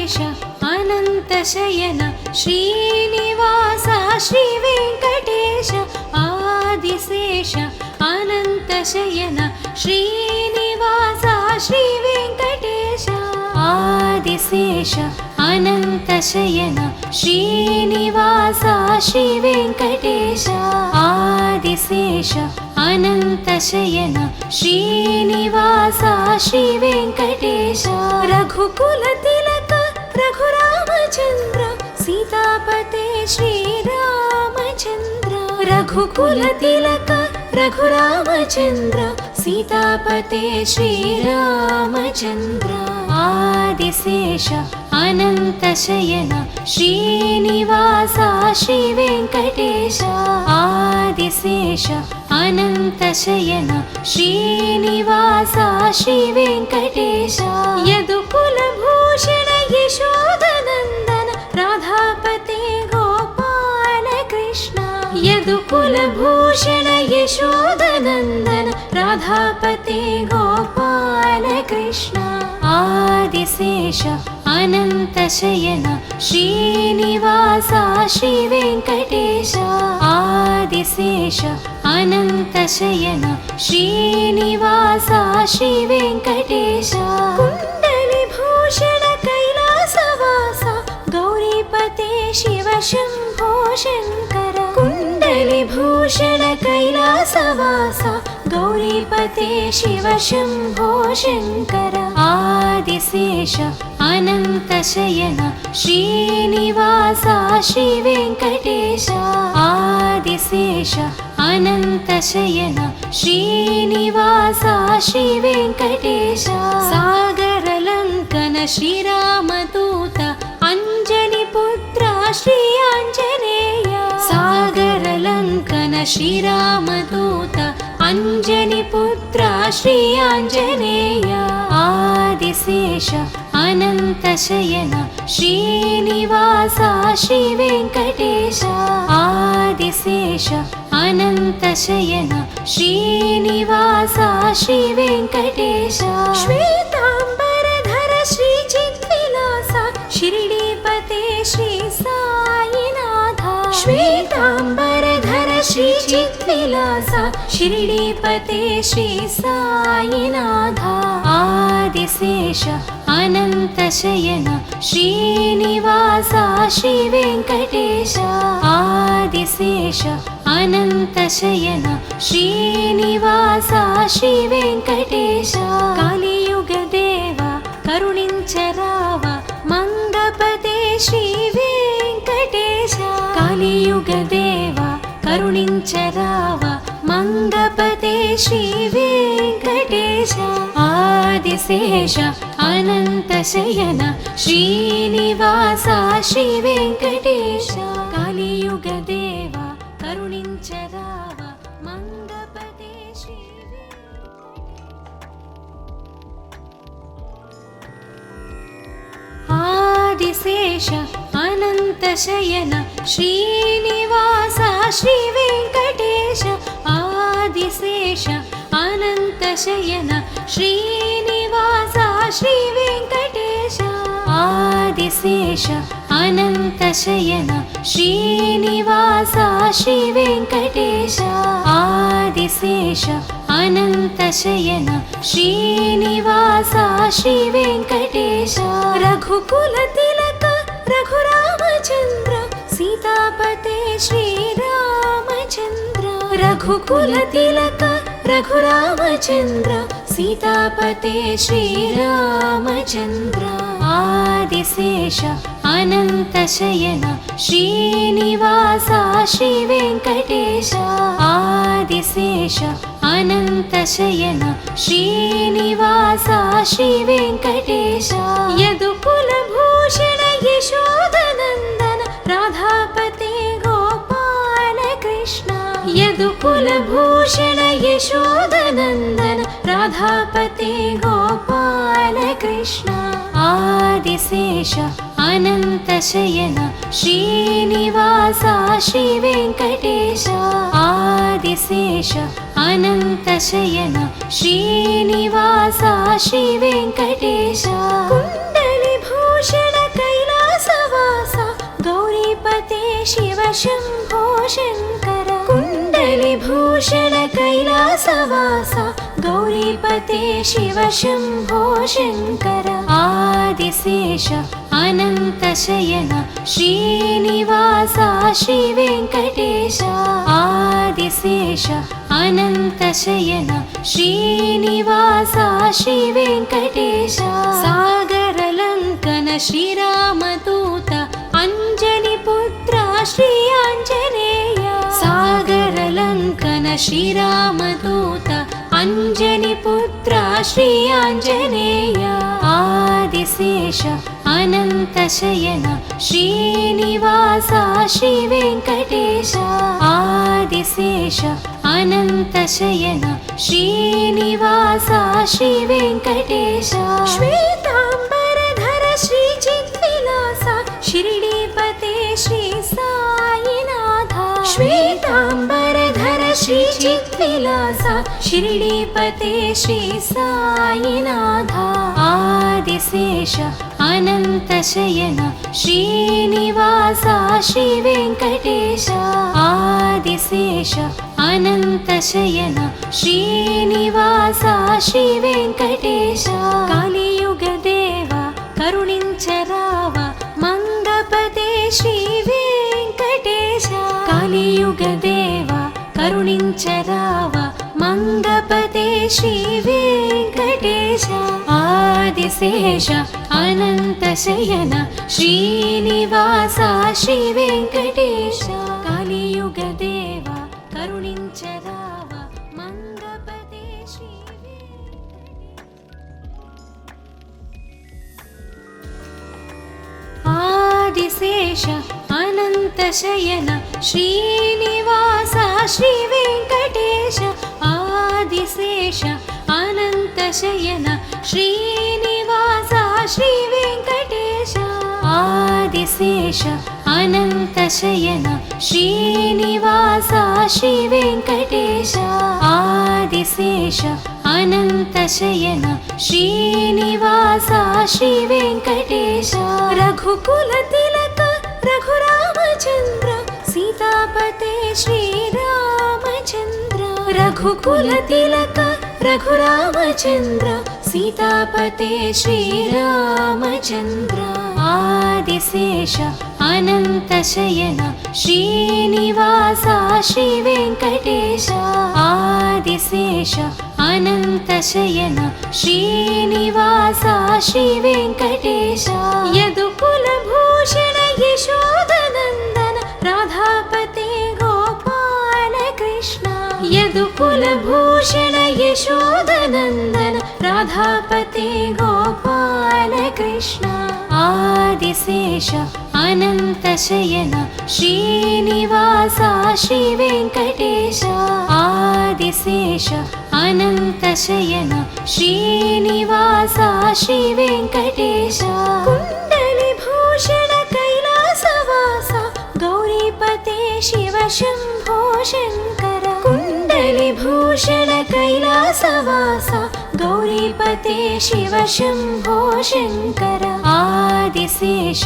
आदिशेष अनन्तशयन श्रीनिवास श्रीवेङ्कटेश आदिशेष अनन्तशयन श्रीनिवास श्रीवेङ्कटेश आदिशेष अनन्तशयन श्रीनिवास श्रीवेङ्कटेश आदिशेष अनन्तशयन श्रीनिवास श्रीवेङ्कटेश रघुकुलतिलक रघुरामचन्द्र सीतापते श्रीरामचन्द्र रघुकुलतिलक रघुरामचन्द्र सीतापते श्रीरामचन्द्र आदिशेष अनन्तशयन श्रीनिवास श्रीवेङ्कटेश आदिशेष अनन्तशयन श्रीनिवास श्रीवेङ्कटेश यदुकुलभूषण यशोदनन्दन राधापते गोपाल कृष्ण यदुकुलभूषण यशोदनन्दन राधापते गोपाल कृष्ण आदिशेष अनन्तशयन श्रीनिवास श्रीवेङ्कटेश आदिशेष अनन्तशयन श्रीनिवास श्रीवेङ्कटेश कुण्डलिभूषण कैलासवास गौरीपते शिव शम्भो शङ्कर कुण्डलिभूषण कैलासवास गौरीपते शिव शम्भो शङ्कर आदिशेष अनन्तशयन श्रीनिवास श्रीवेङ्कटेश आदिशेष अनन्तशयन श्रीनिवास श्रीवेङ्कटेश सागरलङ्कन श्रीरामदूत अञ्जनिपुत्र श्री आञ्जनेय सागरलङ्कन श्रीरामदूत अञ्जनिपुत्र श्री आञ्जनेय आदिशेष अनन्तशयन श्रीनिवास श्रीवेङ्कटेश आदिशेष अनन्तशयन श्रीनिवास श्रीवेङ्कटेश श्वेताम्बरधर श्रीचिद्विलास शिरडीपते श्री साईनाथ श्वेताम्बरधर श्रीचिद्विलास शिरडीपते श्री साईनाथ आदिशेष अनन्तशयन श्रीनिवास श्रीवेङ्कटेश आदिशेष अनन्तशयन श्रीनिवास श्रीवेङ्कटेश कालियुगदेव करुणिंचराव मंगपते श्रीवेङ्कटेश कालियुगदेव करुणिंचराव मंगपते श्रीवेङ्कटेश आदिशेष अनन्तशयन श्रीनिवास श्रीवेङ्कटेश कालियुगदेव करुणिंचराव मंगपते आदिशेष अनन्तशयन श्रीनिवास श्रीवेङ्कटेश आदिशेष अनन्तशयन श्रीनिवास श्रीवेङ्कटेश आदिशेष अनन्तशयन श्रीनिवास श्रीवेङ्कटेश आदिशेष अनन्तशयन श्रीनिवास श्रीवेङ्कटेश रघुकुलतिलक रघुरामचन्द्र सीतापते श्रीरामचन्द्र रघुकुलतिलक रघुरामचन्द्र सीतापते श्रीरामचन्द्र आदिशेष अनन्तशयन श्रीनिवास श्रीवेङ्कटेश आदिशेष अनन्तशयन श्रीनिवास श्रीवेङ्कटेश यदुकुलभूषण यशोदनन्दन राधापते गोपाल कृष्ण यदुकुलभूषण यशोदनन्दन राधापते गोपाल कृष्ण आदिशेष अनन्तशयन श्रीनिवास श्रीवेङ्कटेश आदिशेष अनन्तशयन श्रीनिवास श्रीवेङ्कटेश कुण्डलिभूषण शिव शम्भो शङ्कर कुण्डलिभूषण कैलासवास गौरीपते शिव शम्भो शङ्कर आदिशेष अनन्तशयन श्रीनिवास श्रीवेङ्कटेश आदिशेष अनन्तशयन श्रीनिवास श्रीवेङ्कटेश सागरलङ्कन श्रीरामदूत अञ्जनिपुत्र श्री आञ्जनेय सागरलङ्कन श्रीरामदूत अञ्जनिपुत्र श्री आञ्जनेय आदिशेष अनन्तशयन श्रीनिवास श्रीवेङ्कटेश आदिशेष अनन्तशयन श्रीनिवास श्रीवेङ्कटेश श्वेताम्बरधर श्रीचिद्विलास शिरडीपते श्री साईनाथ श्वेताम्बरधर श्रीचिद्विलास शिरडीपते श्री साईनाथ आदिशेष अनन्तशयन श्रीनिवास श्रीवेङ्कटेश आदिशेष अनन्तशयन श्रीनिवास श्रीवेङ्कटेश कालियुगदेव करुणिंचराव मंगपते श्रीवेङ्कटेश कालियुगदेव करुणिंचराव मंगपते श्रीवेङ्कटेश आदिशेष अनन्तशयन श्रीनिवास श्रीवेङ्कटेश कालियुगदेव करुणिंचराव मंगपते आदिशेष अनन्तशयन श्रीनिवास श्रीवेङ्कटेश आदिशेष अनन्तशयन श्रीनिवास श्रीवेङ्कटेश आदिशेष अनन्तशयन श्रीनिवास श्रीवेङ्कटेश आदिशेष अनन्तशयन श्रीनिवास श्रीवेङ्कटेश रघुकुलतिलक रघुरामचन्द्र सीतापते श्रीरामचन्द्र रघुकुलतिलक रघुरामचन्द्र सीतापते श्रीरामचन्द्र आदिशेष अनन्तशयन श्रीनिवास श्रीवेङ्कटेश आदिशेष अनन्तशयन श्रीनिवास श्रीवेङ्कटेश यदुकुलभूषण यशोदनन्दन राधापते गोपाल कृष्ण यदुकुलभूषण यशोदनन्दन राधापते गोपाल कृष्ण आदिशेष अनन्तशयन श्रीनिवास श्रीवेङ्कटेश आदिशेष अनन्तशयन श्रीनिवास श्रीवेङ्कटेश कुण्डलिभूषण कैलासवास गौरीपते शिव शम्भो शङ्कर कुण्डलिभूषण कैलासवास गौरीपते शिव शम्भो शङ्कर आदिशेष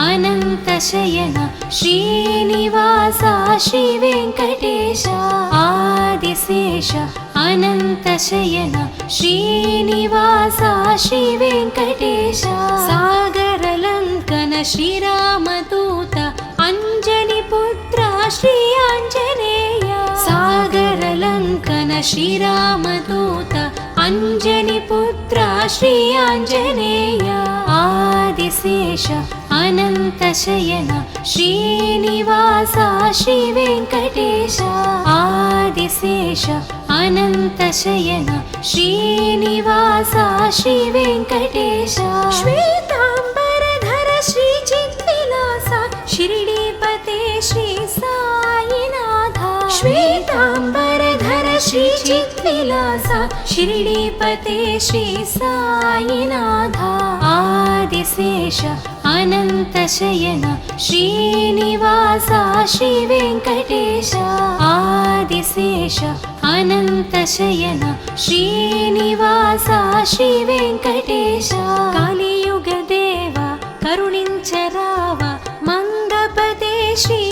अनन्तशयन श्रीनिवास श्रीवेङ्कटेश आदिशेष अनन्तशयन श्रीनिवास श्रीवेङ्कटेश सागरलङ्कन श्रीरामदूत अञ्जनिपुत्र श्री आञ्जनेय सागरलङ्कन श्रीरामदूत अञ्जनिपुत्र श्री आञ्जनेय आदिशेष अनन्तशयन श्रीनिवास श्रीवेङ्कटेश आदिशेष अनन्तशयन श्रीनिवास श्रीवेङ्कटेश श्वेताम्बरधर श्रीचिद्विलास शिरडीपते श्री साईनाथ श्वेताम्बरधर श्रीचिद्विलास शिरडीपते श्री साईनाथ आदिशेष अनन्तशयन श्रीनिवास श्रीवेङ्कटेश आदिशेष अनन्तशयन श्रीनिवास श्रीवेङ्कटेश कालियुगदेव करुणिंचराव मंगपते श्री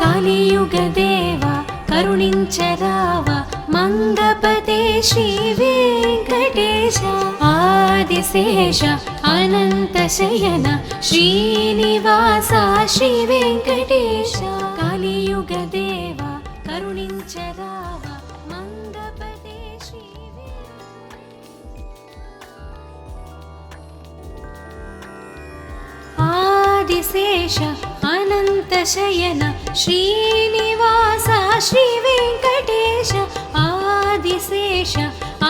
కలియుగదేవ కరుణించరావ మంగపతే శ్రీ వెంకటేశ ఆదిశేష అనంత శయన శ్రీనివాస శ్రీ వెంకటేశ కలియుగదేవ కరుణించరావ మంగపతే శ్రీ ఆదిశేష అనంత శయన శ్రీనివాస శ్రీ వెంకటేశ ఆదిశేష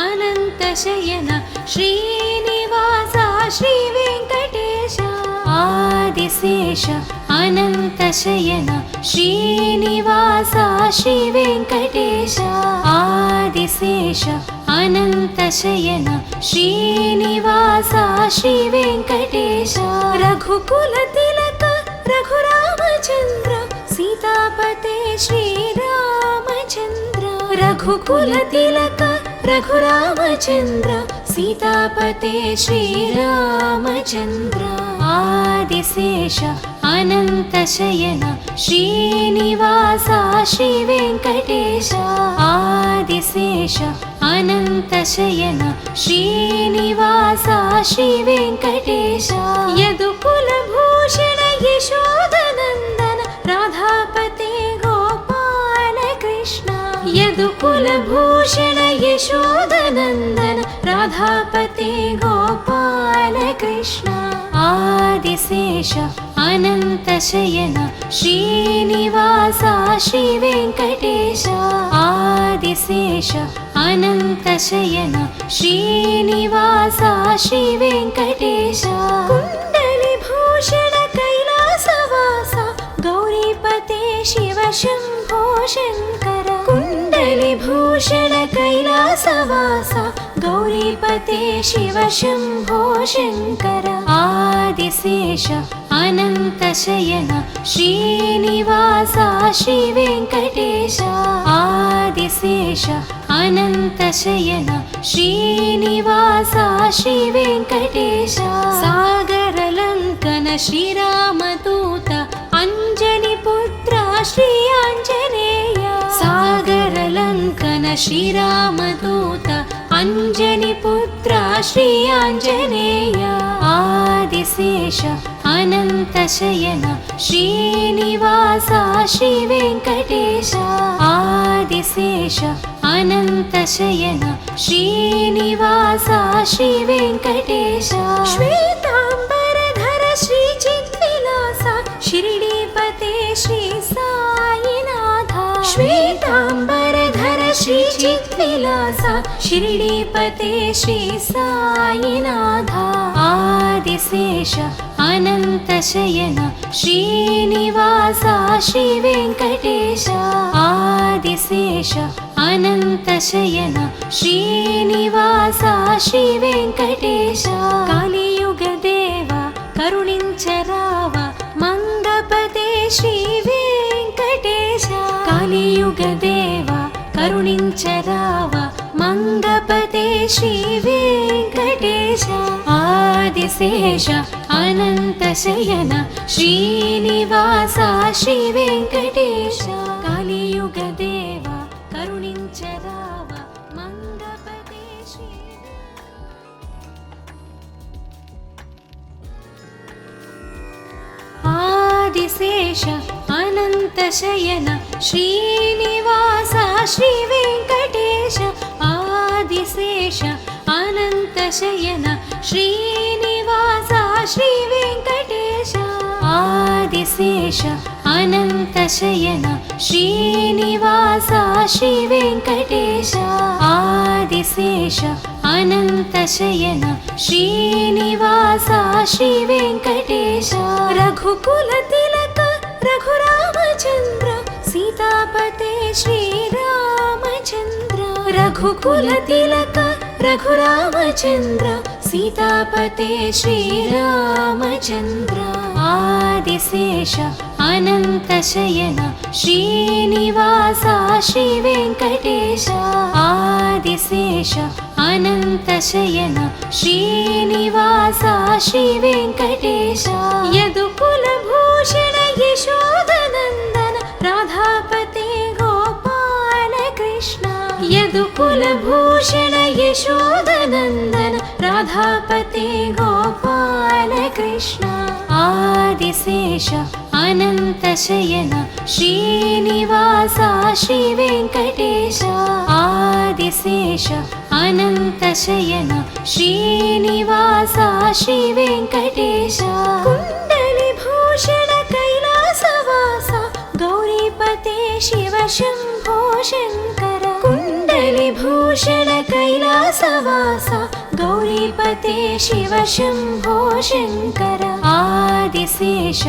అనంత శయన శ్రీనివాస శ్రీ వెంకటేశ ఆదిశేష అనంత శయన శ్రీనివాస శ్రీ వెంకటేశ ఆదిశేష అనంత శయన శ్రీనివాస శ్రీ వెంకటేశ రఘుకుల తిలక రఘురామచంద్ర సీతాపతే శ్రీరామచంద్ర రఘుకుల తిలక రఘురామచంద్ర సీతాపతే శ్రీరామచంద్ర ఆదిశేష అనంత శయన శ్రీనివాస శ్రీ వెంకటేశ ఆదిశేష అనంత శయన శ్రీనివాస శ్రీ వెంకటేశ యదుకుల భూషణ యశోదనందన రాధాపతే గోపాల కృష్ణ యదుకుల భూషణ యశోదనందన రాధాపతే గోపాల కృష్ణ ఆదిశేష అనంత శయన శ్రీనివాస శ్రీ వెంకటేశ ఆదిశేష అనంత శయన శ్రీనివాస శ్రీ వెంకటేశ కుండలి భూషణ కైలాసవాస గౌరీపతే శివ శంభో శంకర కుండలి భూషణ కైలాసవాస గౌరీపతే శివ శంభో శంకర ఆదిశేష అనంత శయన శ్రీనివాస శ్రీ వెంకటేశ ఆదిశేష అనంత శయన శ్రీనివాస శ్రీ వెంకటేశ సాగరలంకన శ్రీరామదూత అంజని పుత్ర శ్రీ ఆంజనేయ సాగరలంకన శ్రీరామదూత అంజని పుత్ర శ్రీ ఆంజనేయ ఆదిశేష అనంత శయన శ్రీనివాస శ్రీ వెంకటేశ ఆదిశేష అనంత శయన శ్రీనివాస శ్రీ వెంకటేశ శ్వేతాంబరధర శ్రీ చిద్విలాస షిరిడీపతే శ్రీ సాయినాథ శ్వేతాంబరధర శ్రీ చిద్విలాస షిరిడీపతే శ్రీ సాయినాథ ఆదిశేష అనంత శయన శ్రీనివాస శ్రీ వెంకటేశ ఆదిశేష అనంత శయన శ్రీనివాస శ్రీ వెంకటేశ కలియుగదేవ కరుణించరావ మంగపతే శ్రీ వెంకటేశ కలియుగదేవ కరుణించరావ మంగపతే శ్రీ వెంకటేశ ఆదిశేష అనంత శయన శ్రీనివాస శ్రీ వెంకటేశ కలియుగదేవ కరుణించరావ మంగపతే శ్రీ ఆదిశేష అనంత శయన శ్రీనివాస శ్రీ వెంకటేశ ఆదిశేష అనంత శయన శ్రీనివాస శ్రీ వెంకటేశ ఆదిశేష అనంత శయన శ్రీనివాస శ్రీ వెంకటేశ ఆదిశేష అనంత శయన శ్రీనివాస శ్రీ వెంకటేశ రఘుకుల తిలక రఘురామచంద్ర సీతాపతే శ్రీరామచంద్ర రఘుకుల తిలక రఘురామచంద్ర సీతాపతే శ్రీరామచంద్ర ఆదిశేష అనంత శయన శ్రీనివాస శ్రీ వెంకటేశ ఆదిశేష అనంత శయన శ్రీనివాస శ్రీ వెంకటేశ యదుకుల భూషణ యశోదనందన రాధ यदुकुलभूषण यशोदनन्दन राधापते गोपाल कृष्ण आदिशेष अनन्तशयन श्रीनिवास श्रीवेङ्कटेश आदिशेष अनन्तशयन श्रीनिवास श्रीवेङ्कटेश कुण्डलिभूषण कैलासवास गौरीपते शिव शम्भो शङ्कर कुण्डलिभूषण कैलासवास गौरीपते शिव शम्भो शङ्कर आदिशेष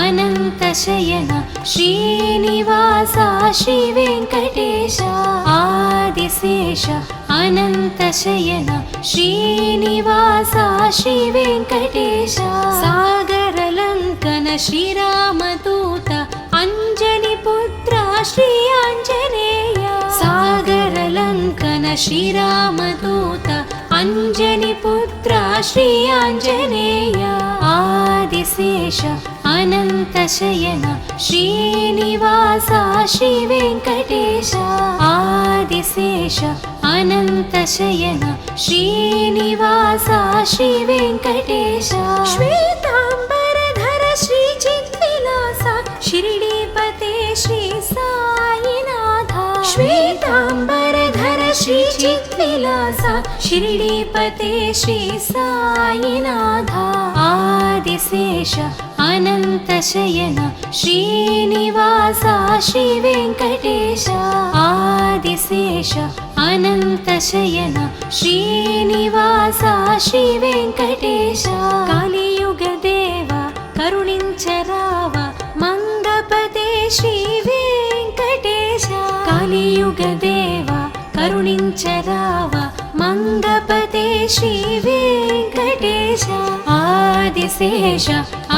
अनन्तशयन श्रीनिवास श्रीवेङ्कटेश आदिशेष अनन्तशयन श्रीनिवास श्रीवेङ्कटेश सागरलङ्कन श्रीरामदूत अञ्जनिपुत्र श्री आञ्जनेय सागरलङ्कन श्रीरामदूत अञ्जनिपुत्र श्री आञ्जनेय आदिशेष अनन्तशयन श्रीनिवास श्रीवेङ्कटेश आदिशेष अनन्तशयन श्रीनिवास श्रीवेङ्कटेश श्वेताम्बरधर श्रीचिद्विलास शिरडीपते श्री साईनाथ श्वेताम्बरधर श्रीचिद्विलास शिरडीपते श्री साईनाथ आदिशेष अनन्तशयन श्रीनिवास श्रीवेङ्कटेश आदिशेष अनन्तशयन श्रीनिवास श्रीवेङ्कटेश कलियुगदेव करुणिंचराव मंगपते श्रीवेङ्कटेश कलियुगदेव करुणिंचराव मंगपते श्रीवेङ्कटेश आदिशेष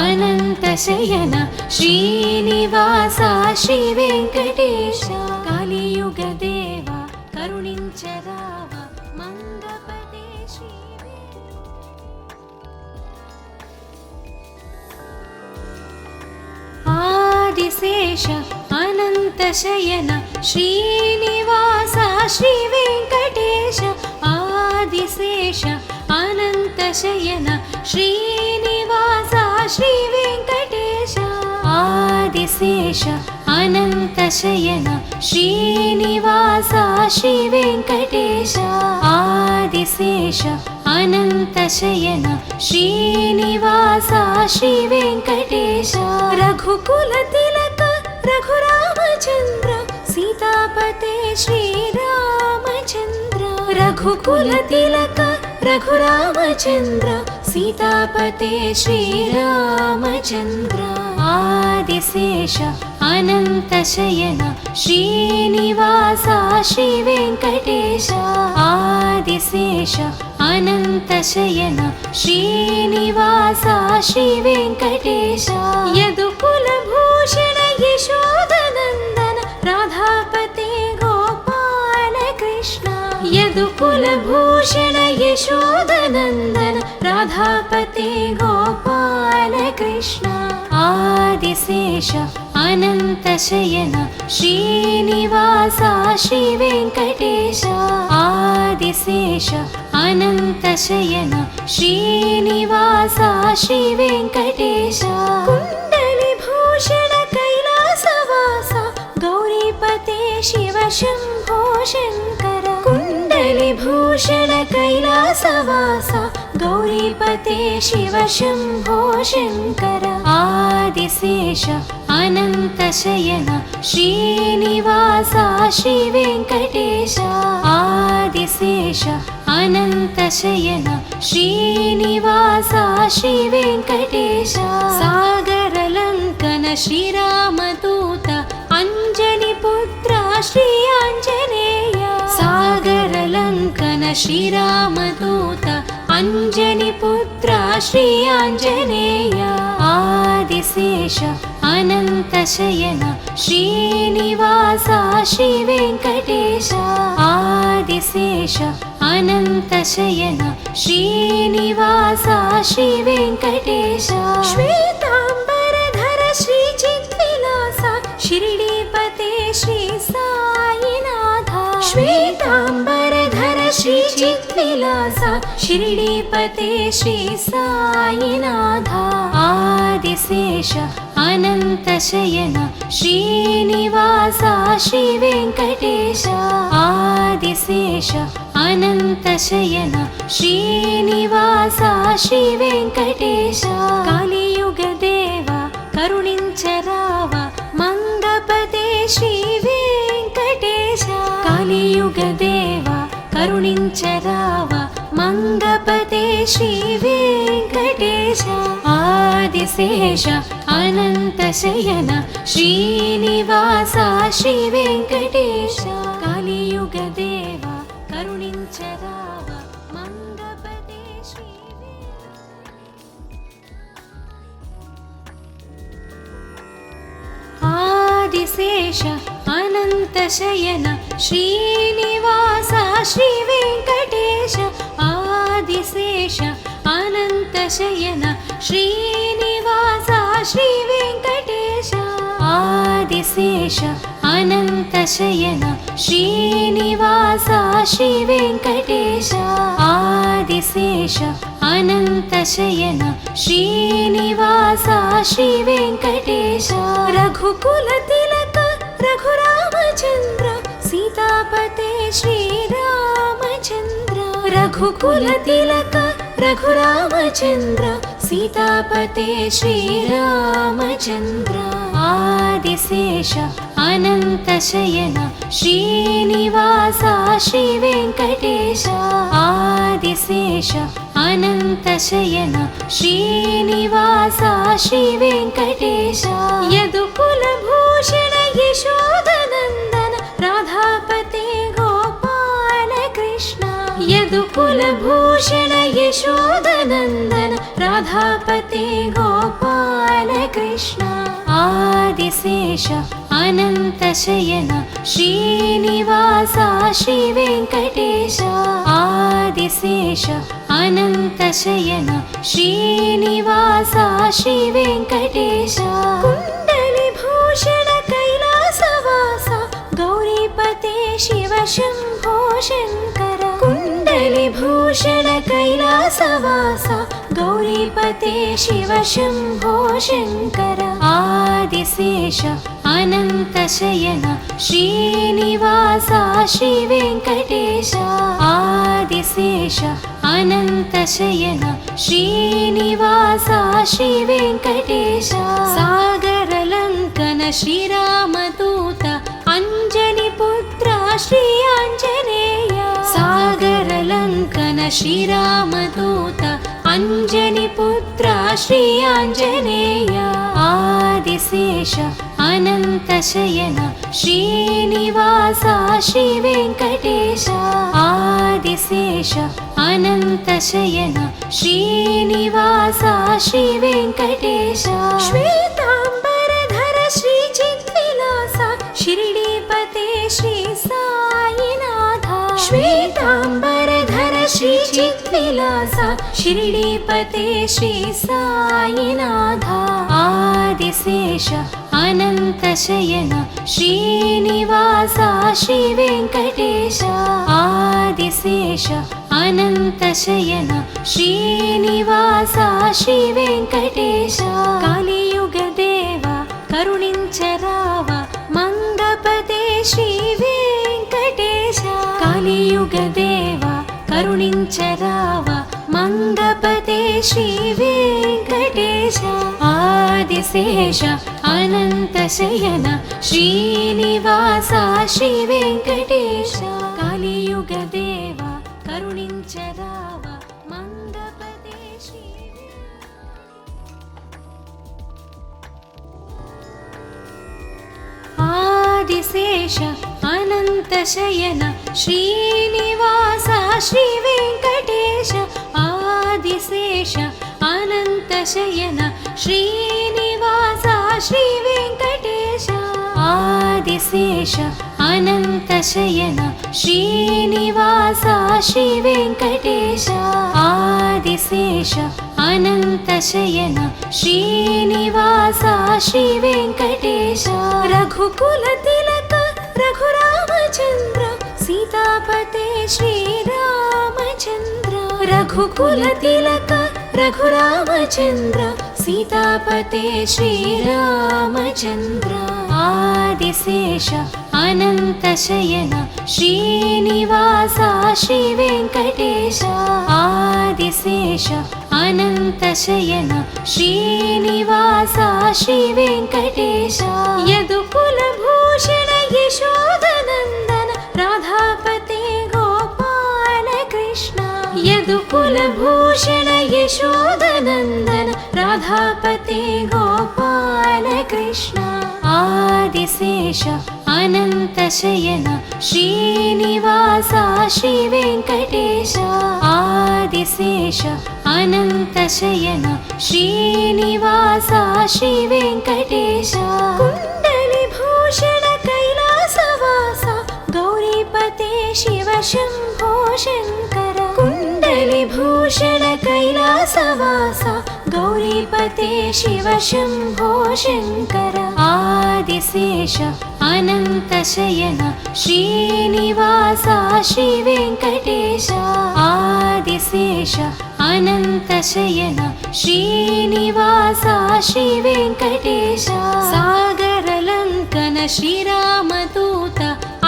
अनन्तशयन श्रीनिवास श्रीवेङ्कटेश कलियुगदेव करुणिंचराव मंगपते आदिशेष अनन्तशयन श्रीनिवास श्रीवेङ्कटेश आदिशेष अनन्तशयन श्रीनिवास श्रीवेङ्कटेश आदिशेष अनन्तशयन श्रीनिवास श्रीवेङ्कटेश आदिशेष अनन्तशयन श्रीनिवास श्रीवेङ्कटेश रघुकुलतिलक रघुरामचन्द्र सीतापते श्रीरामचन्द्र रघुकुलतिलक रघुरामचन्द्र सीतापते श्रीरामचन्द्र आदिशेष अनन्तशयन श्रीनिवास श्रीवेङ्कटेश आदिशेष अनन्तशयन श्रीनिवास श्रीवेङ्कटेश यदुकुलभूषण यशोदनन्दन राधापते गोपाल कृष्ण यदुकुलभूषण यशोदनन्दन राधापते गोपाल कृष्ण आदिशेष अनन्तशयन श्रीनिवास श्रीवेङ्कटेश आदिशेष अनन्तशयन श्रीनिवास श्रीवेङ्कटेश कुण्डलिभूषण कैलासवास गौरीपते शिव शम्भो शङ्कर कुण्डलिभूषण कैलासवास गौरीपते शिव शम्भो शङ्कर आदिशेष अनन्तशयन श्रीनिवास श्रीवेङ्कटेश आदिशेष अनन्तशयन श्रीनिवास श्रीवेङ्कटेश सागरलङ्कन श्रीरामदूत अञ्जनिपुत्र श्री आञ्जनेय सागरलङ्कन श्रीरामदूत अञ्जनिपुत्र श्री आञ्जनेय आदिशेष अनन्तशयन श्रीनिवास श्रीवेङ्कटेश आदिशेष अनन्तशयन श्रीनिवास श्रीवेङ्कटेश श्वेताम्बरधर श्रीचिद्विलास शिरडीपते श्री साईनाथ श्वेता विलास शिरडीपते श्री साईनाथ आदिशेष अनन्तशयन श्रीनिवास श्री वेङ्कटेश आदिशेष अनन्तशयन श्रीनिवास श्री वेङ्कटेश कलियुगदेवा करुणिंचराव मंगपते श्री वेङ्कटेश कलियुगदेवा करुणिंचराव मंगपते श्री वेङ्कटेश आदिशेष अनन्तशयन श्रीनिवास श्री वेङ्कटेश कलियुगदेवा करुणिंचराव मंगपते श्री आदिशेष अनन्तशयन श्रीनिवास श्री वेङ्कटेश आदिशेष अनन्तशयन श्रीनिवास श्री वेङ्कटेश आदिशेष अनन्तशयन श्रीनिवास श्री वेङ्कटेश आदिशेष अनन्तशयन श्रीनिवास श्री वेङ्कटेश रघुकुलतिलक रघुरामचन्द्र सीतापते श्रीरामचन्द्र रघुकुलतिलक रघुरामचन्द्र सीतापते श्रीरामचन्द्र आदिशेष अनन्तशयन श्रीनिवास श्री वेङ्कटेश आदिशेष अनन्तशयन श्रीनिवास श्री वेङ्कटेश यदुकुलभूषण यशोदनन्दन राधापते गोपाल कृष्ण यदुकुलभूषण यशोदनन्दन राधापते गोपाल कृष्ण आदिशेष अनन्तशयन श्रीनिवास श्री वेङ्कटेश आदिशेष अनन्तशयन श्रीनिवास श्री वेङ्कटेश कुण्डलिभूषण कैलासवास गौरीपते शिव शम्भो शङ्कर कुण्डलिभूषण कैलासवास गौरीपते शिव शम्भो शङ्कर आदिशेष अनन्तशयन श्रीनिवास श्री वेङ्कटेश आदिशेष अनन्तशयन श्रीनिवास श्री वेङ्कटेश सागरलङ्कन श्रीरामदूत अञ्जनिपुत्र श्री आञ्जनेय सागरलङ्कन श्रीरामदूत अञ्जनिपुत्र श्री आञ्जनेय आदिशेष अनन्तशयन श्रीनिवास श्री वेङ्कटेश आदिशेष अनन्तशयन श्रीनिवास श्री वेङ्कटेश श्वेताम्बरधर श्रीचिद्विलास शिरडीपते श्री साईनाथ श्वेताम्बरधर श्रीचिद्विलास शिरडीपते श्री साईनाथ आदिशेष अनन्तशयन श्रीनिवास श्री वेङ्कटेश आदिशेष अनन्तशयन श्रीनिवास श्री वेङ्कटेश कलियुगदेवा करुणिंचराव मंगपते श्री वेङ्कटेश कलियुगदेवा करुणिंचराव मंगपते श्री वेङ्कटेश आदिशेष अनन्तशयन श्रीनिवास श्री वेङ्कटेश कलियुगदेवा करुणिंचराव मंगपते श्री आदिशेष अनन्तशयन श्रीनिवास श्री वेङ्कटेश आदिशेष अनन्तशयन श्रीनिवास श्री वेङ्कटेश आदिशेष अनन्तशयन श्रीनिवास श्री वेङ्कटेश आदिशेष अनन्तशयन श्रीनिवास श्री वेङ्कटेश रघुकुलतिलक रघुरामचन्द्र सीतापते श्रीरामचन्द्र శ్రీరామచంద్ర రఘుకుల తిలక రఘురామచంద్ర సీతాపతే శ్రీరామచంద్ర ఆదిశేష అనంత శయన శ్రీనివాస శ్రీ వెంకటేశ ఆదిశేష అనంత శయన శ్రీనివాస శ్రీ వెంకటేశ యదుకుల భూషణ యశోదనందన రాధాపతే గోపాల కృష్ణ యదుకుల భూషణ యశోదనందన రాధాపతే గోపాల కృష్ణ ఆదిశేష అనంత శయన శ్రీనివాస శ్రీ వెంకటేశ ఆదిశేష అనంత శయన శ్రీనివాస శ్రీ వెంకటేశ కుండలి భూషణ కైలాసవాస గౌరీపతే శివ శంభో శంకర కుండలి భూషణ కైలాసవాస గౌరీపతే శివ శంభో శంకర ఆదిశేష అనంత శయన శ్రీనివాస శ్రీ వెంకటేశ ఆదిశేష అనంత శయన శ్రీనివాస శ్రీ వెంకటేశ సాగరలంకన శ్రీరామదూత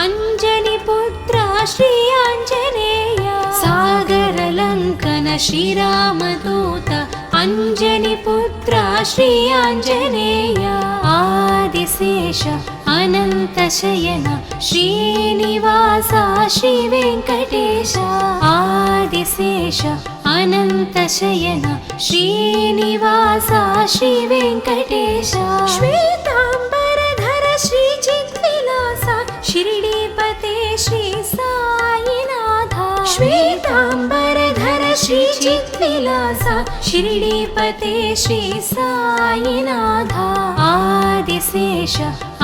అంజని పుత్ర శ్రీ ఆంజనేయ సాగరలంకన శ్రీరామదూత అంజని పుత్ర శ్రీ ఆంజనేయ ఆదిశేష అనంత శయన శ్రీనివాస శ్రీ వెంకటేశ ఆదిశేష అనంత శయన శ్రీనివాస శ్రీ వెంకటేశ శ్వేతాంబరధర శ్రీ చిద్విలాస షిరిడీపతే శ్రీ సాయినాథ శ్వేతాంబరధర శ్రీ చిద్విలాస షిరిడీపతే శ్రీ సాయినాథ ఆదిశేష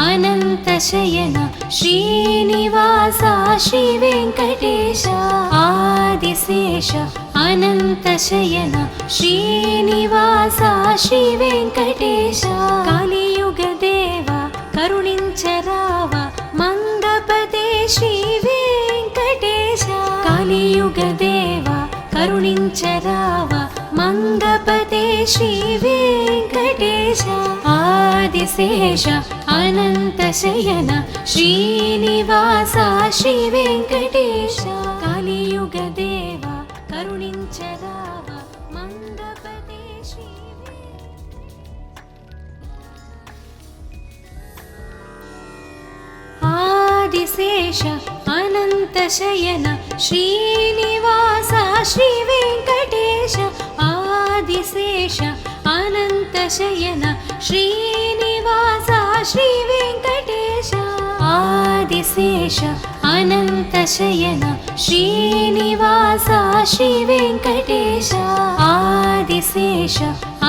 అనంత శయన శ్రీనివాస శ్రీ వెంకటేశ ఆదిశేష అనంత శయన శ్రీనివాస శ్రీ వెంకటేశ కలియుగ దేవ కరుణించరావ మంగపతే శ్రీ వెంకటేశ కలియుగ దేవ కరుణించరావ మంగపతే శ్రీ వెంకటేశ ఆదిశేష అనంత శయన శ్రీనివాస శ్రీ వెంకటేశ కలియుగ దేవ కరుణించరావ మంగపతే శ్రీ ఆదిశేష అనంత శయన శ్రీనివాస శ్రీ వెంకటేశ ఆదిశేష అనంత శయన శ్రీనివాస శ్రీ వెంకటేశ ఆదిశేష అనంత శయన శ్రీనివాస శ్రీ వెంకటేశ ఆదిశేష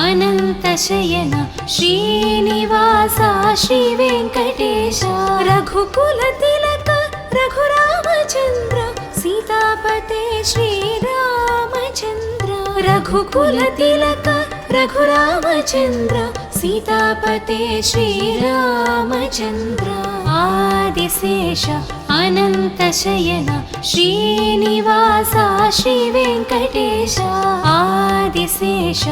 అనంత శయన శ్రీనివాస శ్రీ వెంకటేశ రఘుకుల తిలక రఘురామచంద్ర సీతాపతే శ్రీరామచంద్ర రఘుకుల తిలక రఘురామచంద్ర సీతాపతే శ్రీరామచంద్ర ఆదిశేష అనంత శయన శ్రీనివాస శ్రీ వెంకటేశ ఆదిశేష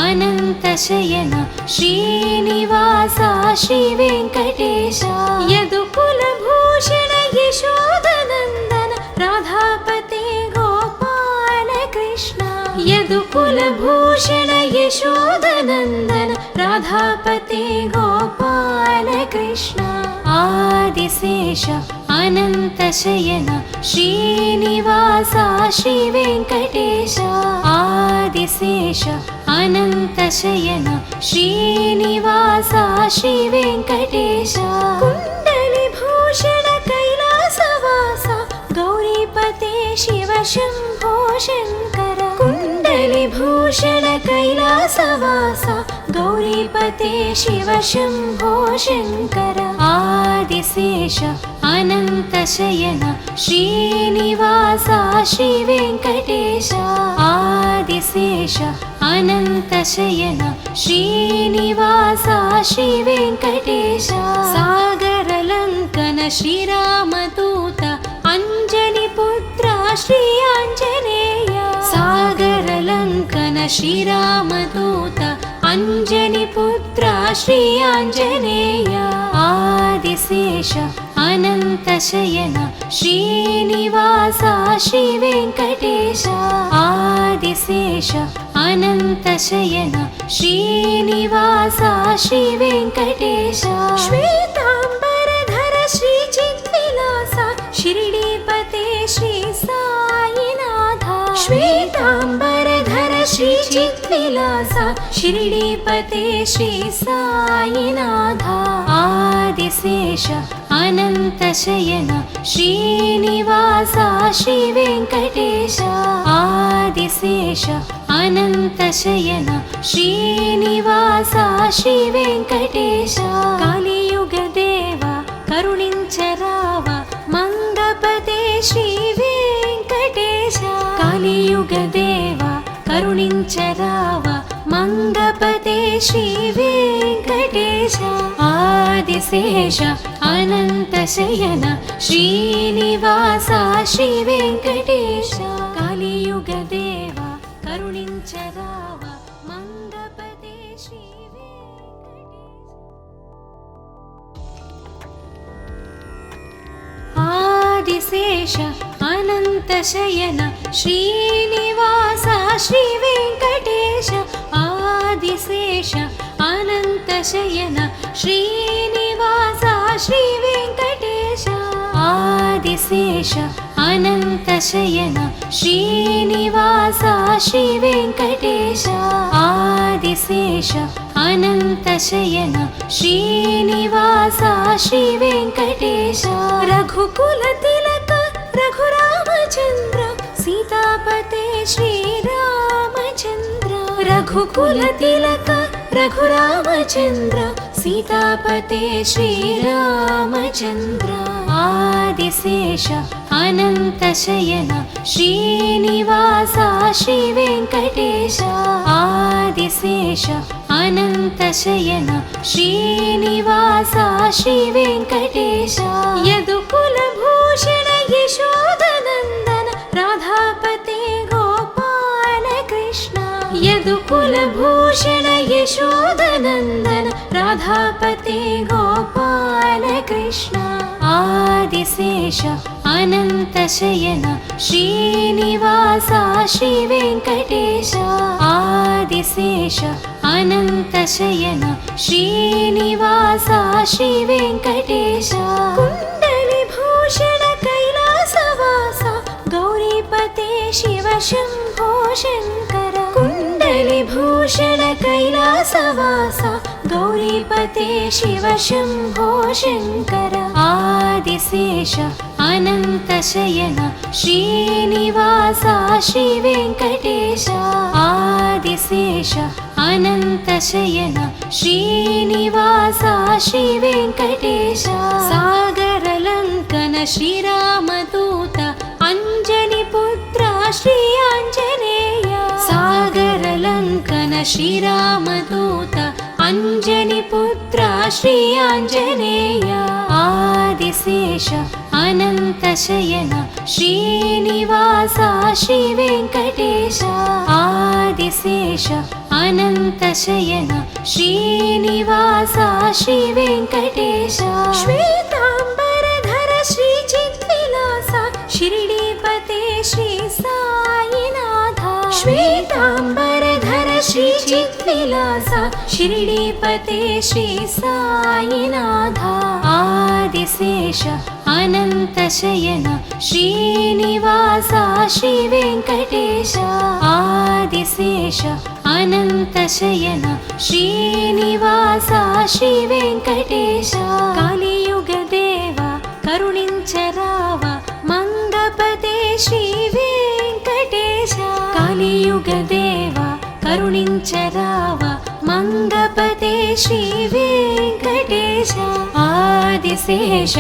అనంత శయన శ్రీనివాస శ్రీ వెంకటేశ యదుకుల భూషణ యశోదనందన రాధాపతే గోపాల కృష్ణ యదుకుల భూషణ యశోదనందన రాధాపతే గోపాల కృష్ణ ఆదిశేష అనంత శయన శ్రీనివాస శ్రీ వెంకటేశ ఆదిశేష అనంత శయన శ్రీనివాస శ్రీ వెంకటేశ కుండలి భూషణ కైలాసవాస గౌరీపతే శివ శంభో శంకర కుండలి భూషణ కైలాసవాస గౌరీపతే శివ శంభో శంకర ఆదిశేష అనంత శయన శ్రీనివాస శ్రీ వెంకటేశ ఆదిశేష అనంత శయన శ్రీనివాస శ్రీ వెంకటేశ సాగరలంకన శ్రీరామదూత అంజని పుత్ర శ్రీ ఆంజనేయ सागरलङ्कन श्रीरामदूत अञ्जनिपुत्र श्री आञ्जनेय आदिशेष अनन्तशयन श्रीनिवास श्रीवेङ्कटेश आदिशेष अनन्तशयन श्रीनिवास श्रीवेङ्कटेश श्वेताम्बरधर श्रीचिद्विलास शिरडीपते श्री साईनाथ श्वेताम्बरधर श्रीचिद्विलास शिरडीपते श्री साईनाथ आदिशेष अनन्तशयन श्रीनिवास श्रीवेङ्कटेश आदिशेष अनन्तशयन श्रीनिवास श्रीवेङ्कटेश कलियुगदेव करुणिंचराव मंगपते श्रीवेङ्कटेश कलियुगदेव करुणिंचराव मंगपते श्रीवेङ्कटेश आदिशेष अनन्तशयन श्रीनिवास श्रीवेङ्कटेश कलियुगदेव करुणिंचराव मंगपते आदिशेष अनन्तशयन श्रीनिवास श्रीवेङ्कटेश आदिशेष अनन्तशयन श्रीनिवास श्रीवेङ्कटेश आदिशेष अनन्तशयन श्रीनिवास श्रीवेङ्कटेश आदिशेष अनन्तशयन श्रीनिवास श्रीवेङ्कटेश रघुकुलतिलक रघुरामचन्द्र सीतापते श्रीरामचन्द्र रघुकुलतिलक रघुरामचन्द्र सीतापते श्रीरामचन्द्र आदिशेष अनन्तशयन श्रीनिवास श्रीवेङ्कटेश आदिशेष अनन्तशयन श्रीनिवास श्रीवेङ्कटेश यदुकुलभूषण यशोदनन्दन राधापते गोपाल कृष्ण यदुकुलभूषण यशोदनन्दन राधापते गोपाल कृष्ण आदिशेष अनन्तशयन श्रीनिवास श्रीवेङ्कटेश आदिशेष अनन्तशयन श्रीनिवास श्रीवेङ्कटेश कुण्डलिभूषण कैलासवास गौरीपते शिव शम्भो शङ्कर कुण्डलिभूषण कैलासवास गौरीपते शिव शम्भो शङ्कर आदिशेष अनन्तशयन श्रीनिवास श्रीवेङ्कटेश आदिशेष अनन्तशयन श्रीनिवास श्रीवेङ्कटेश सागरलङ्कन श्रीरामदूत अञ्जनिपुत्र श्री आञ्जनेय सागरलङ्कन श्रीरामदूत अञ्जनिपुत्र श्री आञ्जनेय आदिशेष अनन्तशयन श्रीनिवास श्रीवेङ्कटेश आदिशेष अनन्तशयन श्रीनिवास श्रीवेङ्कटेश श्वेताम्बरधर श्रीचिद्विलास शिरडीपते श्री साईनाथ श्वेताम्बरधर श्रीचिद्विलास शिरडीपते श्री साईनाथ आदिशेष अनन्तशयन श्रीनिवास श्रीवेङ्कटेश आदिशेष अनन्तशयन श्रीनिवास श्रीवेङ्कटेश कलियुगदेव करुणिंचराव मंगपते श्रीवेङ्कटेश कलियुगदेव करुणिंचराव मंगपते श्रीवेङ्कटेश आदिशेष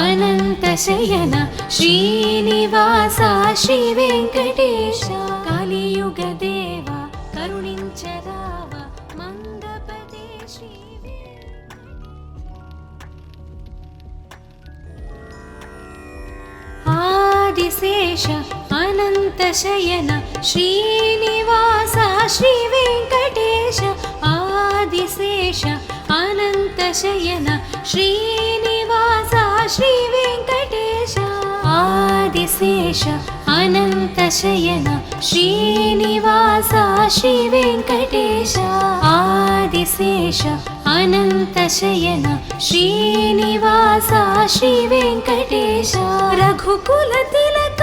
अनन्तशयन श्रीनिवास श्रीवेङ्कटेश कलियुगदेव करुणिंचराव मंगपते आदिशेष अनन्तशयन श्रीनिवास श्रीवेङ्कटेश आदिशेष अनन्तशयन श्रीनिवास श्रीवेङ्कटेश आदिशेष अनन्तशयन श्रीनिवास श्रीवेङ्कटेश आदिशेष अनन्तशयन श्रीनिवास श्रीवेङ्कटेश रघुकुलतिलक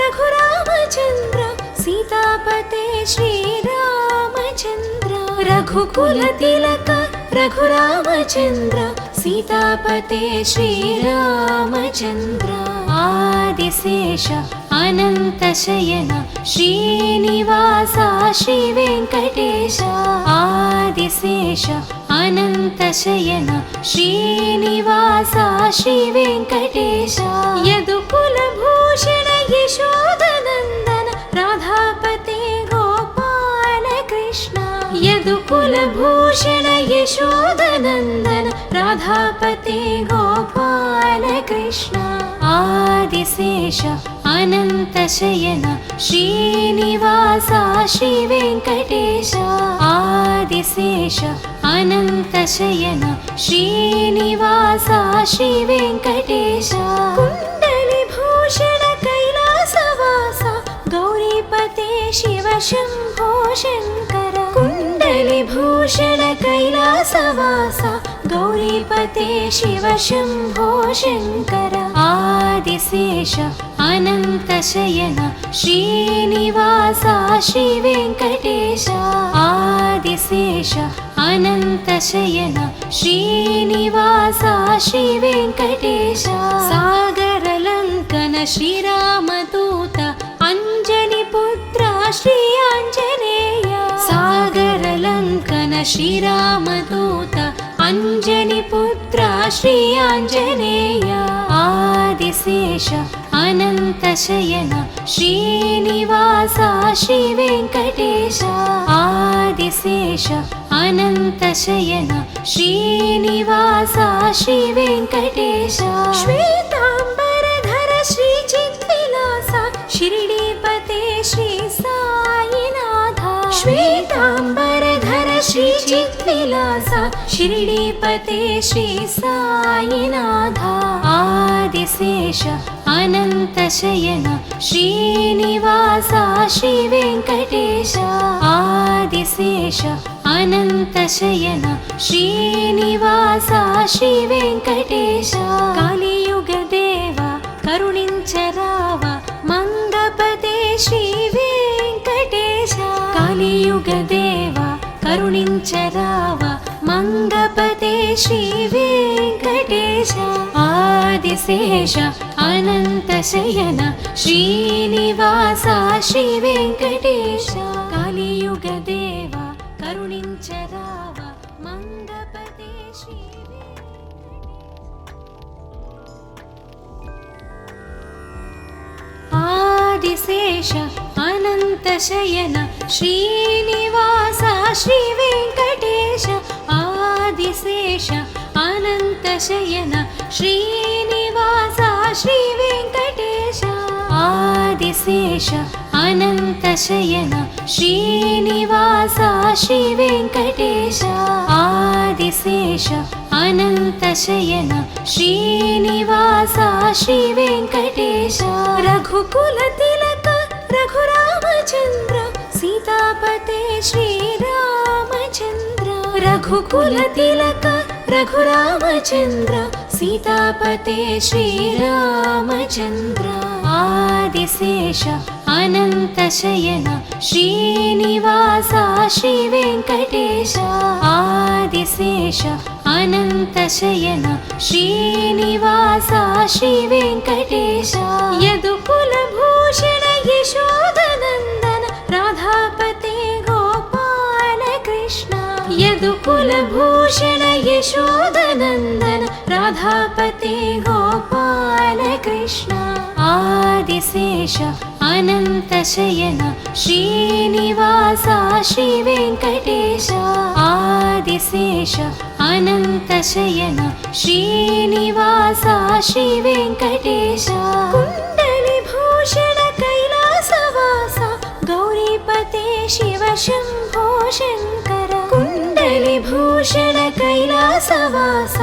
रघुरामचन्द्र सीतापते श्रीरामचन्द्र रघुकुलतिलक रघुरामचन्द्र सीतापते श्रीरामचन्द्र आदिशेष अनन्तशयन श्रीनिवास श्रीवेङ्कटेश आदिशेष अनन्तशयन श्रीनिवास श्रीवेङ्कटेश यदुकुलभूषण यशोदनन्दन राधापते गोपाल कृष्ण यदुकुलभूषण यशोदनन्दन राधापते गोपाल कृष्ण आदिशेष अनन्तशयन श्रीनिवास श्रीवेङ्कटेश आदिशेष अनन्तशयन श्रीनिवास श्रीवेङ्कटेश कुण्डलिभूषण कैलासवास गौरीपते शिव शम्भो शङ्कर कुण्डलिभूषण कैलासवास गौरीपते शिव शम्भो शङ्कर आदिशेष अनन्तशयन श्रीनिवास श्रीवेङ्कटेश आदिशेष अनन्तशयन श्रीनिवास श्रीवेङ्कटेश सागरलङ्कन श्रीरामदूत अञ्जनिपुत्र श्री आञ्जनेय सागरलङ्कन श्रीरामदूत अञ्जनिपुत्र श्री आञ्जनेय आदिशेष अनन्तशयन श्रीनिवास श्रीवेङ्कटेश आदिशेष अनन्तशयन श्रीनिवास श्रीवेङ्कटेश श्वेताम्बरधर श्रीचिद्विलास शिरडीपते श्री साईनाथ श्वेताम्बरधर श्रीचिद्विलास शिरडीपते श्री साईनाथ आदिशेष अनन्तशयन श्रीनिवास श्रीवेङ्कटेश आदिशेष अनन्तशयन श्रीनिवास श्रीवेङ्कटेश कालियुगदेव करुणिंचराव मंगपते श्रीवेङ्कटेश कालियुगदेव करुणिंचराव मंगपते श्रीवेङ्कटेश आदिशेष अनन्तशयन श्रीनिवास श्रीवेङ्कटेश कालियुगदेव करुणिंचराव मंगपते आदिशेष अनन्तशयन श्रीनिवास श्रीवेङ्कटेश आदिशेष अनन्तशयन श्रीनिवास श्रीवेङ्कटेश आदिशेष अनन्तशयन श्रीनिवास श्रीवेङ्कटेश आदिशेष अनन्तशयन श्रीनिवास श्रीवेङ्कटेश रघुकुलतिलक रघुरामचन्द्र सीतापते श्रीरामचन्द्र रघुकुलतिलक रघुरामचन्द्र सीतापते श्रीरामचन्द्र आदिशेष अनन्तशयन श्रीनिवास श्रीवेङ्कटेश आदिशेष अनन्तशयन श्रीनिवास श्रीवेङ्कटेश यदुकुलभूषण यशोदनन्दन राधापते गोपाल कृष्ण यदुकुलभूषण यशोदनन्दन राधापते गोपाल कृष्ण आदिशेष अनन्तशयन श्रीनिवास श्रीवेङ्कटेश आदिशेष अनन्तशयन श्रीनिवास श्रीवेङ्कटेश कुण्डलिभूषण कैलास शम्भो शङ्कर कुण्डलिभूषण कैलासवास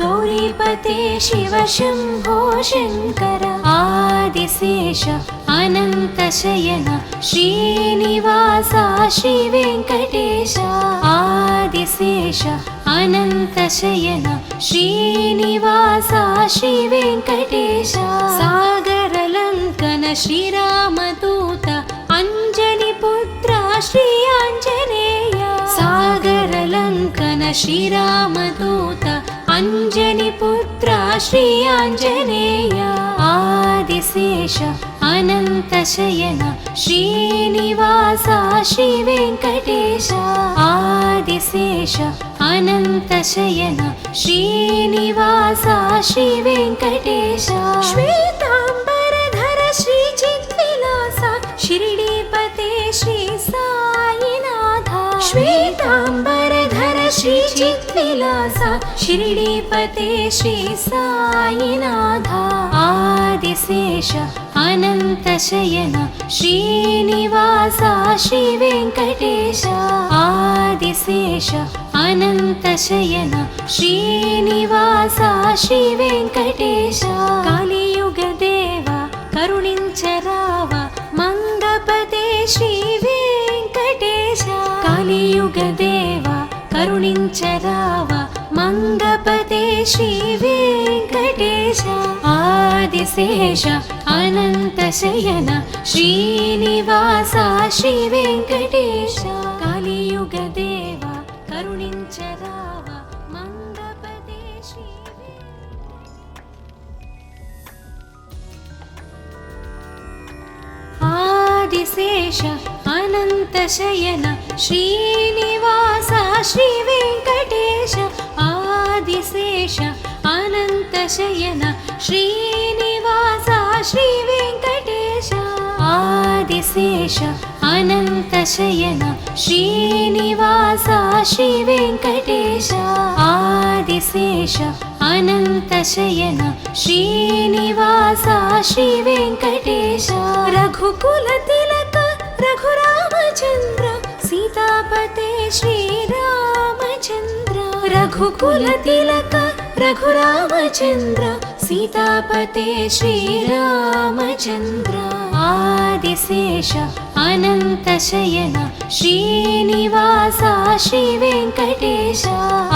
गौरीपते शिव शम्भो शङ्कर आदिशेष अनन्तशयन श्रीनिवास श्रीवेङ्कटेश आदिशेष अनन्तशयन श्रीनिवास श्रीवेङ्कटेश सागरलङ्कन श्रीरामदूत अञ्जनिपुत्र श्री आञ्जनेय सागरलङ्कन श्रीरामदूत अञ्जनिपुत्र श्री आञ्जनेय आदिशेष अनन्तशयन श्रीनिवास श्रीवेङ्कटेश आदिशेष अनन्तशयन श्रीनिवास श्रीवेङ्कटेश श्वेताम्बरधर श्रीचिद्विलास शिरडीपते श्री साईनाथ श्वेताम्बरधर श्रीचिद्विलास शिरडीपते श्री साईनाथ आदिशेष अनन्तशयन श्रीनिवास श्रीवेङ्कटेश आदिशेष अनन्तशयन श्रीनिवास श्रीवेङ्कटेश कालियुगदेव करुणिंचराव मंगपते श्रीवेङ्कटेश कालियुगदेव करुणिंचराव मंगपते श्रीवेङ्कटेश आदिशेष अनन्तशयन श्रीनिवास श्रीवेङ्कटेश कालियुगदेव करुणिंचराव मंगपते आदिशेष अनन्तशयन श्रीनिवास श्रीवेङ्कटेश आदिशेष अनन्तशयन श्रीनिवास श्रीवेङ्कटेश आदिशेष अनन्तशयन श्रीनिवास श्रीवेङ्कटेश आदिशेष अनन्तशयन श्रीनिवास श्रीवेङ्कटेश रघुकुलतिलक रघुरामचन्द्र सीतापते श्रीरामचन्द्र रघुकुलतिलक रघुरामचन्द्र सीतापते श्रीरामचन्द्र आदिशेष अनन्तशयन श्रीनिवास श्रीवेङ्कटेश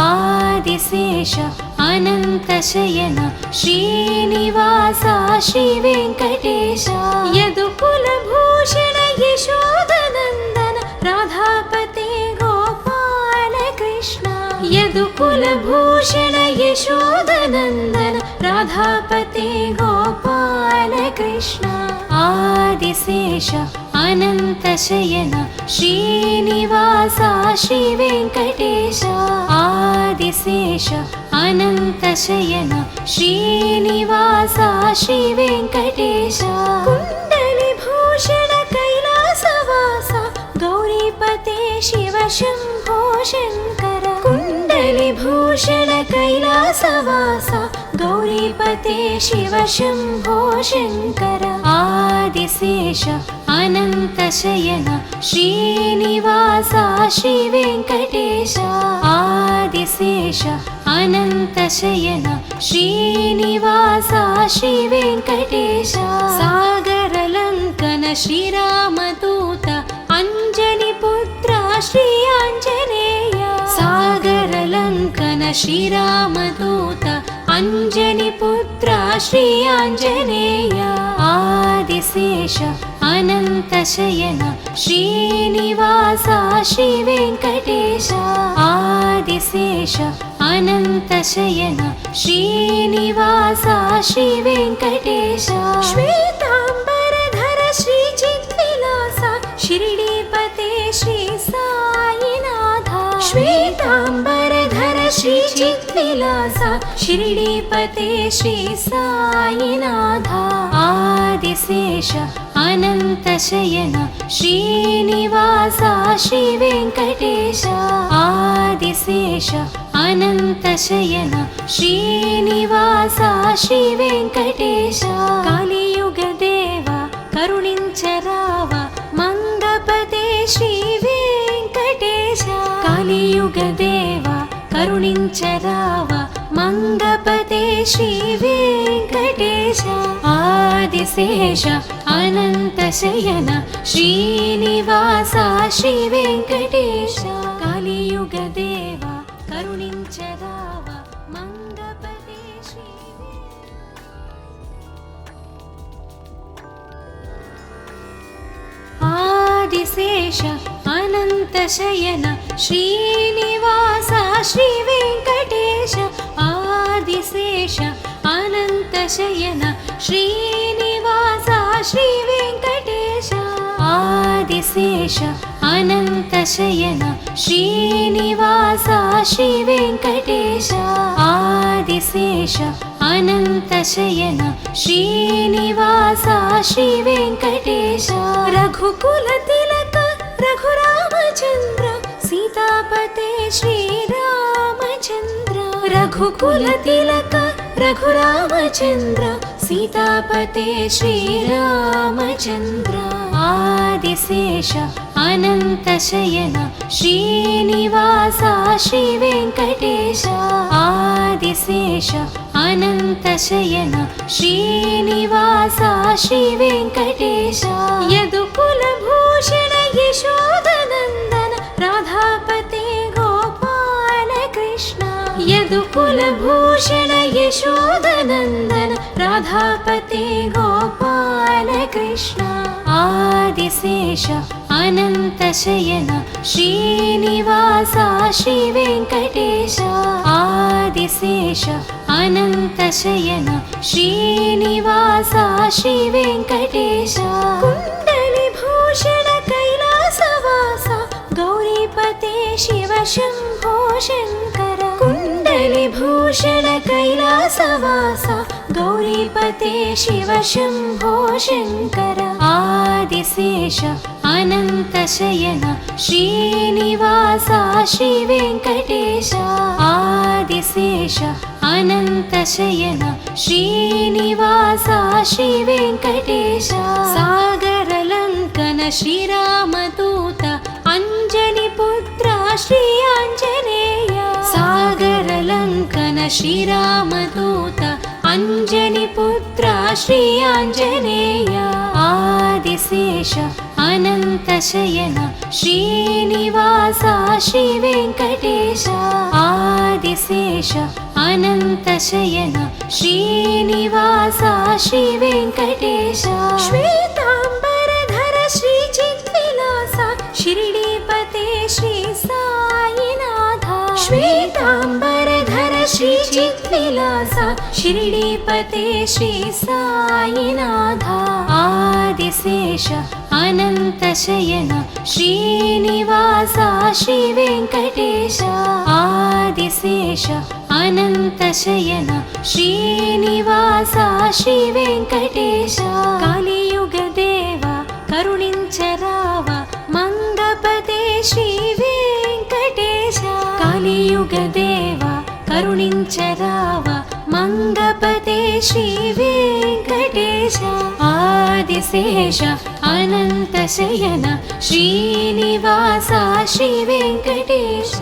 आदिशेष अनन्तशयन श्रीनिवास श्रीवेङ्कटेश यदुकुलभूषण यशोदनन्दन राधापते गोपाल कृष्ण यदुकुलभूषण यशोदनन्दन राधापते गोपाल कृष्ण आदिशेष अनन्तशयन श्रीनिवास श्रीवेङ्कटेश आदिशेष अनन्तशयन श्रीनिवास श्रीवेङ्कटेश कुण्डलिभूषण कैलासवास गौरीपते शिव शम्भो शङ्कर कुण्डलिभूषण कैलासवास गौरीपते शिव शम्भो शङ्कर आदिशेष अनन्तशयन श्रीनिवास श्रीवेङ्कटेश आदिशेष अनन्तशयन श्रीनिवास श्रीवेङ्कटेश सागरलङ्कन श्रीरामदूत अञ्जनिपुत्र श्री आञ्जनेय सागरलङ्कन श्रीरामदूत अञ्जनिपुत्र श्री आञ्जनेय आदिशेष अनन्तशयन श्रीनिवास श्रीवेङ्कटेश आदिशेष अनन्तशयन श्रीनिवास श्रीवेङ्कटेश श्वेताम्बरधर श्रीचिद्विलास शिरडीपते श्री साईनाथ श्वेताम्बरधर श्रीचिद्विलास शिरडीपते श्री साईनाथ आदिशेष अनन्तशयन श्रीनिवास श्रीवेङ्कटेश आदिशेष अनन्तशयन श्रीनिवास श्रीवेङ्कटेश कालियुगदेव करुणिंचराव मंगपते श्रीवेङ्कटेश కరుణించరావ మంగపతే శ్రీ వెంకటేశ ఆదిశేష అనంత శయన శ్రీనివాస శ్రీ వెంకటేశ కలియుగ దేవ కరుణించరావ మంగపతే శ్రీ ఆదిశేష అనంత శయన శ్రీనివాస శ్రీ వెంకటేశ ఆదిశేష అనంత శయన శ్రీనివాస శ్రీ వెంకటేశ ఆదిశేష అనంత శయన శ్రీనివాస శ్రీ వెంకటేశ ఆదిశేష అనంత శయన శ్రీనివాస శ్రీ వెంకటేశ రఘుకుల తిలక రఘురామచంద్ర సీతాపతే శ్రీరామచంద్ర రఘుకుల తిలక రఘురామచంద్ర సీతాపతే శ్రీరామచంద్ర ఆదిశేష అనంత శయన శ్రీనివాస శ్రీ వెంకటేశ ఆదిశేష అనంత శయన శ్రీనివాస శ్రీ వెంకటేశ యదుకుల భూషణ యశోదనందన రాధాపతే గోపాల కృష్ణ యదుకుల భూషణ యశోదనందన రాధాపతే గోపాల కృష్ణ ఆదిశేష అనంత శయన శ్రీనివాస శ్రీ వెంకటేశ ఆదిశేష అనంత శయన శ్రీనివాస శ్రీ వెంకటేశ కుండలి భూషణ కైలాసవాస గౌరీపతే శివ శంభో శంకర కుండలి భూషణ కైలాసవాస గౌరీపతే శివ శంభో శంకర ఆదిశేష అనంత శయన శ్రీనివాస శ్రీ వెంకటేశ ఆదిశేష అనంత శయన శ్రీనివాస శ్రీ వెంకటేశ సాగరలంకన శ్రీరామదూత అంజని పుత్ర శ్రీ ఆంజనేయ సాగరలంకన శ్రీరామదూత అంజని పుత్ర శ్రీ ఆంజనేయ ఆదిశేష అనంత శయన శ్రీనివాస శ్రీ వెంకటేశ ఆదిశేష అనంత శయన శ్రీనివాస శ్రీ వెంకటేశ శ్వేతాంబరధర శ్రీ చిద్విలాస షిరిడీపతే శ్రీ సాయినాథ శ్వేతాంబరధర శ్రీ చిద్విలాస షిరిడీపతే శ్రీ సాయినాథ ఆదిశేష అనంత శయన శ్రీనివాస శ్రీ వెంకటేశ ఆదిశేష అనంత శయన శ్రీనివాస శ్రీ వెంకటేశ కలియుగ దేవ కరుణించరావ మంగపతే శ్రీ వెంకటేశ కలియుగ దేవ కరుణించరావ మంగపతే శ్రీ వెంకటేశ ఆదిశేష అనంత శయన శ్రీనివాస శ్రీ వెంకటేశ